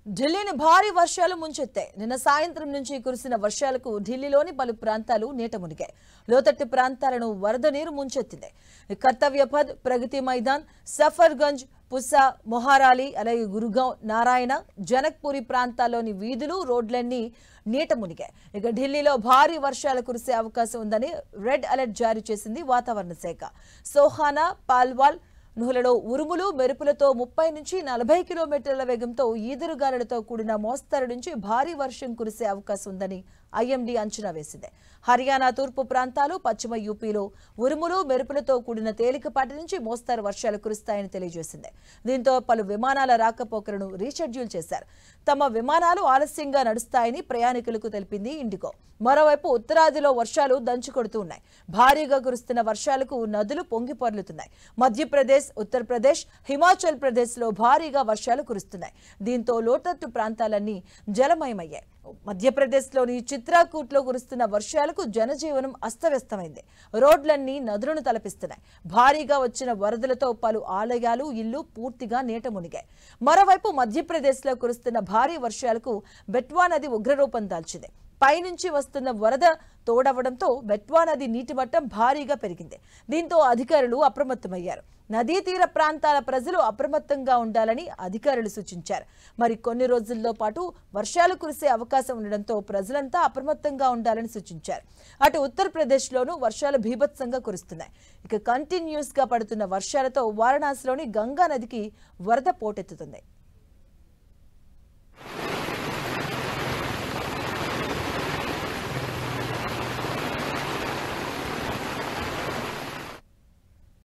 ఢిల్లీని భారీ వర్షాలు ముంచెత్తాయి. నిన్న సాయంత్రం నుంచి కురిసిన వర్షాలకు ఢిల్లీలోని పలు ప్రాంతాలు నీట మునిగాయి. లోతట్టు ప్రాంతాలను వరద నీరు ముంచెత్తింది. కర్తవ్య పథ్, ప్రగతి మైదాన్, సఫర్గంజ్, పుసా, మొహారాలి, అలాగే గురుగాం, నారాయణ, జనక్పూరి ప్రాంతాల్లోని వీధులు, రోడ్లన్నీ నీట మునిగాయి. ఇక ఢిల్లీలో భారీ వర్షాలు కురిసే అవకాశం ఉందని రెడ్ అలర్ట్ జారీ చేసింది వాతావరణ శాఖ. సోహానా, పాల్వాల్, నుహలలో ఉరుములు, మెరుపులతో 30 నుంచి 40 కిలోమీటర్ల వేగంతో ఈదురుగాలులతో కూడిన మోస్తరు నుంచి భారీ వర్షం కురిసే అవకాశం ఉందని ఐఎండీ అంచనా వేసింది. హర్యానా తూర్పు ప్రాంతాలు, పశ్చిమ యూపీలో ఉరుములు, మెరుపులతో కూడిన తేలికపాటి నుంచి మోస్తరు వర్షాలు కురుస్తాయని తెలియజేసింది. దీంతో పలు విమానాల రాకపోకలను రీషెడ్యూల్ చేశారు. తమ విమానాలు ఆలస్యంగా నడుస్తాయని ప్రయాణికులకు తెలిపింది ఇండిగో. మరోవైపు ఉత్తరాదిలో వర్షాలు దంచుకొడుతూ ఉన్నాయి. భారీగా కురుస్తున్న వర్షాలకు నదులు పొంగి పొర్లుతున్నాయి. మధ్యప్రదేశ్, ఉత్తరప్రదేశ్, హిమాచల్ ప్రదేశ్లో భారీగా వర్షాలు కురుస్తున్నాయి. దీంతో లోతట్టు ప్రాంతాలన్నీ జలమయమయ్యాయి. మధ్యప్రదేశ్లోని చిత్రాకూట్లో కురుస్తున్న వర్షాలకు జనజీవనం అస్తవ్యస్తమైంది. రోడ్లన్నీ నదులను తలపిస్తున్నాయి. భారీగా వచ్చిన వరదలతో పలు ఆలయాలు, ఇళ్లు పూర్తిగా నీట మునిగాయి. మరోవైపు మధ్యప్రదేశ్లో కురుస్తున్న భారీ వర్షాలకు బెట్వా నది ఉగ్రరూపం దాల్చింది. పైనుంచి వస్తున్న వరద తోడవడంతో బెట్వా నది నీటి మట్టం భారీగా పెరిగింది. దీంతో అధికారులు అప్రమత్తమయ్యారు. నదీ తీర ప్రాంతాల ప్రజలు అప్రమత్తంగా ఉండాలని అధికారులు సూచించారు. మరి కొన్ని రోజుల్లో పాటు వర్షాలు కురిసే అవకాశం ఉండడంతో ప్రజలంతా అప్రమత్తంగా ఉండాలని సూచించారు. అటు ఉత్తరప్రదేశ్లోనూ వర్షాలు భీభత్సంగా కురుస్తున్నాయి. ఇక కంటిన్యూస్ గా పడుతున్న వర్షాలతో వారణాసిలోని గంగా నదికి వరద పోటెత్తుతుంది.